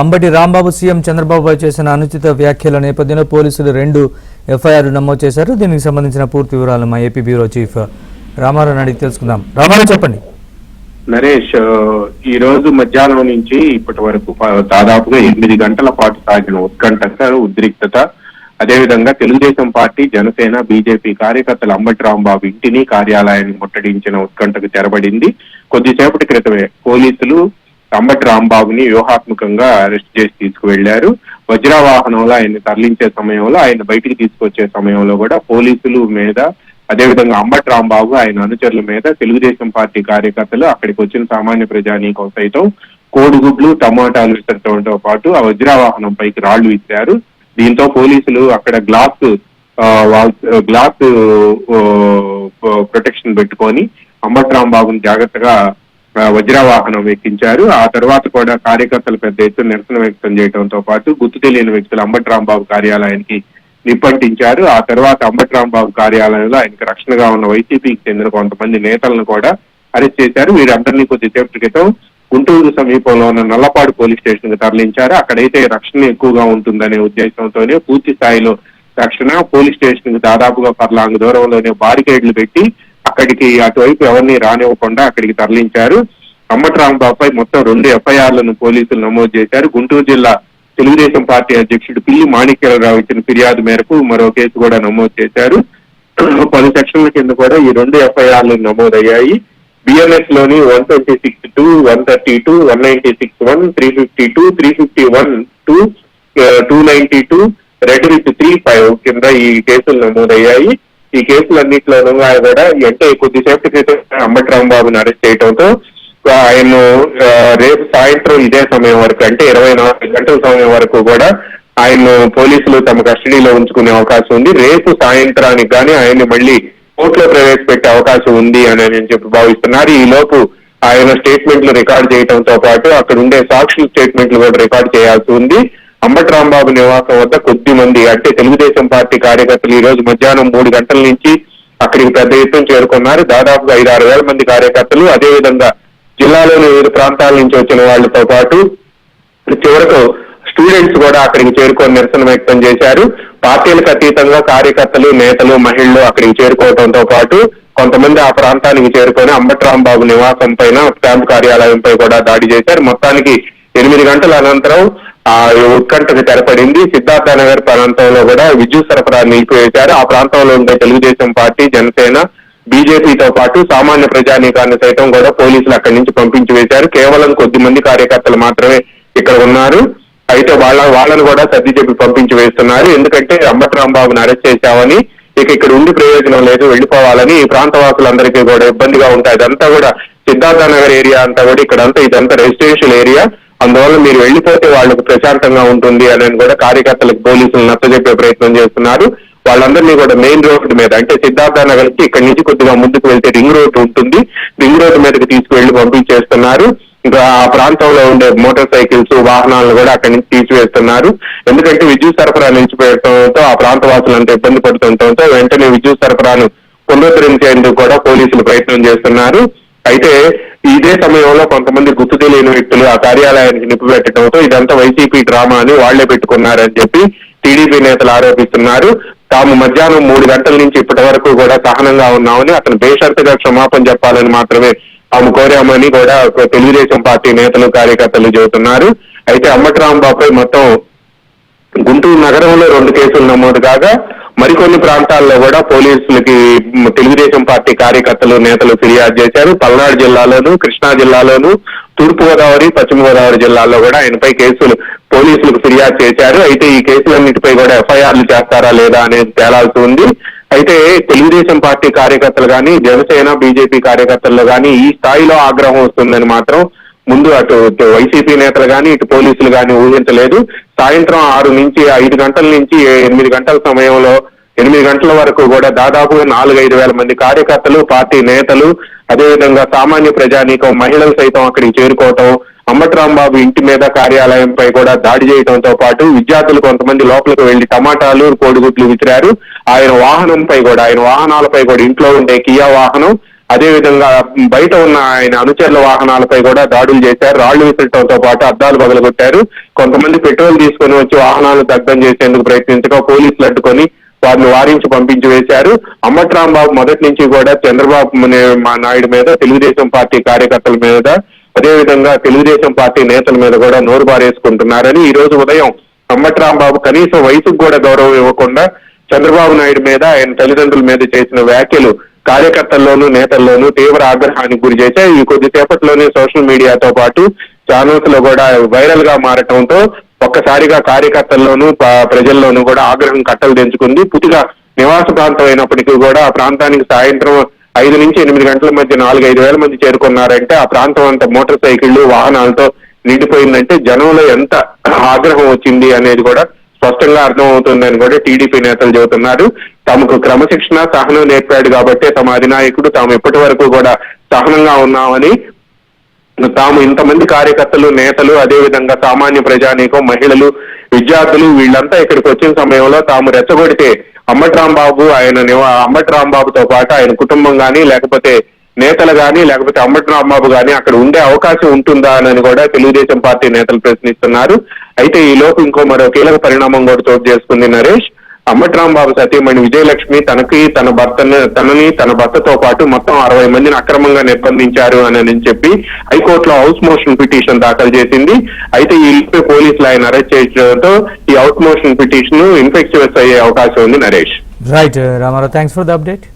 Ambati Rambabu CM చంద్రబాబుపై చేసిన అనుచిత వ్యాఖ్యల నేపథ్యంలో పోలీసులు 2 ఎఫ్ఐఆర్లు నమోదు చేశారు. దీనికి సంబంధించిన పూర్తి వివరాలు మా ఏపీ బ్యూరో చీఫ్ రామారావు అడిగి తెలుసుకుందాం. రామారావు చెప్పండి. నరేష్, ఈ రోజు మధ్యాహ్నం నుంచి ఇప్పటి వరకు దాదాపుగా 8 గంటల పాటు సాగిన ఉత్కంఠ, ఉద్రిక్తత, అదేవిధంగా తెలుగుదేశం పార్టీ, జనసేన, బీజేపీ కార్యకర్తలు అంబటి రాంబాబు ఇంటిని, కార్యాలయాన్ని ముట్టడించిన ఉత్కంఠకు తెరబడింది. కొద్దిసేపటి క్రితమే పోలీసులు అంబటి రాంబాబుని వ్యూహాత్మకంగా అరెస్ట్ చేసి తీసుకువెళ్లారు. వజ్రవాహనంలో ఆయన తరలించే సమయంలో, ఆయన బయటికి తీసుకొచ్చే సమయంలో కూడా పోలీసులు మీద, అదేవిధంగా అంబటి రాంబాబు ఆయన అనుచరుల మీద తెలుగుదేశం పార్టీ కార్యకర్తలు, అక్కడికి వచ్చిన సామాన్య ప్రజానీకం సైతం కోడిగుడ్లు, టమాటాలు విసరడంతో పాటు ఆ వజ్రవాహనం పైకి రాళ్లు విసిరారు. దీంతో పోలీసులు అక్కడ గ్లాస్ ప్రొటెక్షన్ పెట్టుకొని అంబటి రాంబాబుని జాగ్రత్తగా వజ్రవాహనం ఎక్కించారు. ఆ తర్వాత కూడా కార్యకర్తలు పెద్ద ఎత్తున నిరసన వ్యక్తం చేయడంతో పాటు గుర్తు తెలియని వ్యక్తులు అంబటి రాంబాబు కార్యాలయానికి నిప్పంటించారు. ఆ తర్వాత అంబటి రాంబాబు కార్యాలయంలో ఆయనకు రక్షణగా ఉన్న వైసీపీకి చెందిన కొంతమంది నేతలను కూడా అరెస్ట్ చేశారు. వీరందరినీ కొద్దిసేపటి క్రితం గుంటూరు సమీపంలో ఉన్న నల్లపాడు పోలీస్ స్టేషన్ కు తరలించారు. అక్కడైతే రక్షణ ఎక్కువగా ఉంటుందనే ఉద్దేశంతోనే పూర్తి స్థాయిలో రక్షణ, పోలీస్ స్టేషన్ కు దాదాపుగా పర్లాంగ్ దూరంలోనే బారికేడ్లు పెట్టి అక్కడికి అటువైపు ఎవరిని రానివ్వకుండా అక్కడికి తరలించారు. అంబటి రాంబాబుపై మొత్తం 2 ఎఫ్ఐఆర్లను పోలీసులు నమోదు చేశారు. గుంటూరు జిల్లా తెలుగుదేశం పార్టీ అధ్యక్షుడు పిల్లి మాణిక్యాలరావు ఇచ్చిన ఫిర్యాదు మేరకు మరో కేసు కూడా నమోదు చేశారు. 10 సెక్షన్ల కింద కూడా ఈ 2 ఎఫ్ఐఆర్లు నమోదయ్యాయి. బిఎన్ఎస్ లోని 126(2), 132, 196(1), 352, 351(2), 292, రెడ్ విత్ 3(5) కింద ఈ కేసులు నమోదయ్యాయి. ఈ కేసులన్నింటిలోనూ కూడా అంటే కొద్దిసేపటి క్రితం అంబటి రాంబాబుని అరెస్ట్ చేయడంతో ఆయన రేపు సాయంత్రం ఇదే సమయం వరకు, అంటే 24 గంటల సమయం వరకు కూడా ఆయన పోలీసులు తమ కస్టడీలో ఉంచుకునే అవకాశం ఉంది. రేపు సాయంత్రానికి కానీ ఆయన్ని మళ్ళీ కోర్టులో ప్రవేశపెట్టే అవకాశం ఉంది అని చెప్పి భావిస్తున్నారు. ఈ లోపు ఆయన స్టేట్మెంట్లు రికార్డు చేయడంతో పాటు అక్కడ ఉండే సాక్షుల స్టేట్మెంట్లు కూడా రికార్డు చేయాల్సి ఉంది. అంబటి రాంబాబు నివాసం వద్ద కొద్ది మంది అంటే తెలుగుదేశం పార్టీ కార్యకర్తలు ఈ రోజు మధ్యాహ్నం 3 గంటల నుంచి అక్కడికి పెద్ద ఎత్తున చేరుకున్నారు. దాదాపుగా 5-6 వేల మంది కార్యకర్తలు, అదేవిధంగా జిల్లాలోని వివిధ ప్రాంతాల నుంచి వచ్చిన వాళ్లతో పాటు చివరకు స్టూడెంట్స్ కూడా అక్కడికి చేరుకొని నిరసన వ్యక్తం చేశారు. పార్టీలకు అతీతంగా కార్యకర్తలు, నేతలు, మహిళలు అక్కడికి చేరుకోవడంతో పాటు కొంతమంది ఆ ప్రాంతానికి చేరుకొని అంబటి రాంబాబు నివాసం పైన, క్యాంపు కార్యాలయంపై కూడా దాడి చేశారు. మొత్తానికి 8 గంటల అనంతరం ఆ ఉత్కంఠకు తెరపడింది. సిద్ధార్థ నగర్ ప్రాంతంలో కూడా విద్యుత్ సరఫరా నిలిపివేశారు. ఆ ప్రాంతంలో ఉండే తెలుగుదేశం పార్టీ, జనసేన, బీజేపీతో పాటు సామాన్య ప్రజానీకాన్ని సైతం కూడా పోలీసులు అక్కడి నుంచి పంపించి వేశారు. కేవలం కొద్ది మంది కార్యకర్తలు మాత్రమే ఇక్కడ ఉన్నారు. అయితే వాళ్ళను కూడా సర్ది చెప్పి పంపించి వేస్తున్నారు. ఎందుకంటే అంబటి రాంబాబుని అరెస్ట్ చేశామని, ఇక ఇక్కడ ఉండి ప్రయోజనం లేదు, వెళ్లిపోవాలని ఈ ప్రాంత వాసులందరికీ కూడా ఇబ్బందిగా ఉంటాయి. అదంతా కూడా సిద్ధార్థ నగర్ ఏరియా అంతా కూడా ఇదంతా రెసిడెన్షియల్ ఏరియా, అందువల్ల మీరు వెళ్లిపోతే వాళ్లకు ప్రశాంతంగా ఉంటుంది అని కూడా కార్యకర్తలకు పోలీసులు నచ్చజెప్పే ప్రయత్నం చేస్తున్నారు. వాళ్ళందరినీ కూడా మెయిన్ రోడ్డు మీద, అంటే సిద్ధార్థ నగర్ కి ఇక్కడి నుంచి కొద్దిగా ముందుకు వెళ్తే రింగ్ రోడ్డు ఉంటుంది, రింగ్ రోడ్డు మీదకి తీసుకువెళ్లి పంపించేస్తున్నారు. ఇంకా ఆ ప్రాంతంలో ఉండే మోటార్ సైకిల్స్, వాహనాలను కూడా అక్కడి నుంచి తీసివేస్తున్నారు. ఎందుకంటే విద్యుత్ సరఫరా నిలిచిపోయడంతో ఆ ప్రాంత వాసులంతా ఇబ్బంది పడుతుండటంతో వెంటనే విద్యుత్ సరఫరాను పునరుద్ధరించేందుకు కూడా పోలీసులు ప్రయత్నం చేస్తున్నారు. అయితే ఇదే సమయంలో కొంతమంది గుర్తు తెలియని వ్యక్తులు ఆ కార్యాలయానికి నిప్పిపెట్టడంతో ఇదంతా వైసీపీ డ్రామా అని వాళ్లే పెట్టుకున్నారని చెప్పి టీడీపీ నేతలు ఆరోపిస్తున్నారు. తాము మధ్యాహ్నం 3 గంటల నుంచి ఇప్పటి వరకు కూడా సహనంగా ఉన్నామని, అతను బేషరతుగా క్షమాపణ చెప్పాలని మాత్రమే తాము కోరామని కూడా తెలుగుదేశం పార్టీ నేతలు, కార్యకర్తలు చెబుతున్నారు. అయితే అంబటి రాంబాబుపై మొత్తం గుంటూరు నగరంలో 2 కేసులు నమోదు కాగా మరికొన్ని ప్రాంతాల్లో కూడా పోలీసులకి తెలుగుదేశం పార్టీ కార్యకర్తలు, నేతలు ఫిర్యాదు చేశారు. పల్నాడు జిల్లాలోను, కృష్ణా జిల్లాలోను, తూర్పుగోదావరి, పశ్చిమ గోదావరి జిల్లాల్లో కూడా ఆయనపై కేసులు పోలీసులకు ఫిర్యాదు చేశారు. అయితే ఈ కేసులన్నిటిపై కూడా ఎఫ్ఐఆర్లు చేస్తారా లేదా అనేది తేలాల్సి ఉంది. అయితే తెలుగుదేశం పార్టీ కార్యకర్తలు కానీ, జనసేన, బీజేపీ కార్యకర్తల్లో కానీ ఈ స్థాయిలో ఆగ్రహం వస్తుందని మాత్రం ముందు అటు వైసీపీ నేతలు కానీ, ఇటు పోలీసులు కానీ ఊహించలేదు. సాయంత్రం 6 నుంచి 5 గంటల నుంచి 8 గంటల సమయంలో 8 గంటల వరకు కూడా దాదాపుగా 4-5 వేల మంది కార్యకర్తలు, పార్టీ నేతలు, అదేవిధంగా సామాన్య ప్రజానీకం, మహిళలు సైతం అక్కడికి చేరుకోవటం, అంబటి రాంబాబు ఇంటి మీద, కార్యాలయంపై కూడా దాడి చేయడంతో పాటు విద్యార్థులు కొంతమంది లోపలికి వెళ్లి టమాటాలు, కోడిగుడ్లు విసిరారు. ఆయన వాహనాలపై కూడా ఇంట్లో ఉండే కియా వాహనం, అదేవిధంగా బయట ఉన్న ఆయన అనుచరుల వాహనాలపై కూడా దాడులు చేశారు. రాళ్లు విసరటంతో పాటు అద్దాలు పగలగొట్టారు. కొంతమంది పెట్రోల్ తీసుకొని వచ్చి వాహనాలను దగ్ధం చేసేందుకు ప్రయత్నించగా పోలీసులు అడ్డుకొని వారిని వారించి పంపించి వేశారు. అంబటి రాంబాబు మొదటి నుంచి కూడా చంద్రబాబు నాయుడు మీద, తెలుగుదేశం పార్టీ కార్యకర్తల మీద, అదేవిధంగా తెలుగుదేశం పార్టీ నేతల మీద కూడా నోరు బారేసుకుంటున్నారని ఈ రోజు ఉదయం అంబటి రాంబాబు కనీసం వయసుకు కూడా గౌరవం ఇవ్వకుండా చంద్రబాబు నాయుడు మీద, ఆయన తల్లిదండ్రుల మీద చేసిన వ్యాఖ్యలు కార్యకర్తల్లోనూ నేతల్లోనూ తీవ్ర ఆగ్రహానికి గురి చేశాయి. ఈ కొద్దిసేపట్లోనే సోషల్ మీడియాతో పాటు ఛానల్స్ లో కూడా వైరల్ గా మారటంతో ఒక్కసారిగా కార్యకర్తల్లోనూ ప్రజల్లోనూ కూడా ఆగ్రహం కట్టలు తెంచుకుంది. పూర్తిగా నివాస ప్రాంతం అయినప్పటికీ కూడా ఆ ప్రాంతానికి సాయంత్రం 5 నుంచి 8 గంటల మధ్య 4-5 వేల మంది చేరుకున్నారంటే ఆ ప్రాంతం అంతా మోటార్ సైకిళ్లు, వాహనాలతో నిండిపోయిందంటే జనంలో ఎంత ఆగ్రహం వచ్చింది అనేది కూడా స్పష్టంగా అర్థమవుతుందని కూడా టీడీపీ నేతలు చెబుతున్నారు. తమకు క్రమశిక్షణ, సహనం నేర్పాడు కాబట్టి తమ అధినాయకుడు తాము ఇప్పటి వరకు కూడా సహనంగా ఉన్నామని, తాము ఇంతమంది కార్యకర్తలు, నేతలు, అదేవిధంగా సామాన్య ప్రజానీకం, మహిళలు, విద్యార్థులు వీళ్ళంతా ఇక్కడికి వచ్చిన సమయంలో తాము రెచ్చగొడితే అంబటి రాంబాబుతో పాటు ఆయన కుటుంబం గాని, లేకపోతే నేతలు గాని, లేకపోతే అంబటి రాంబాబు గాని అక్కడ ఉండే అవకాశం ఉంటుందా అని కూడా తెలుగుదేశం పార్టీ నేతలు ప్రశ్నిస్తున్నారు. అయితే ఈ లోపు ఇంకో మరో కీలక పరిణామం కూడా చోటు చేసుకుంది నరేష్. అంబటి రాంబాబు సతీమణి విజయలక్ష్మి తనని తన భర్తతో పాటు మొత్తం 60 మందిని అక్రమంగా నిర్బంధించారు అని చెప్పి హైకోర్టులో హౌస్ మోషన్ పిటిషన్ దాఖలు చేసింది. అయితే ఈ పోలీసులు ఆయన అరెస్ట్ చేయడంతో ఈ హౌస్ మోషన్ పిటిషన్ ఇన్ఫెక్చువస్ అయ్యే అవకాశం ఉంది Naresh. Right Rama Rao, thanks for the update.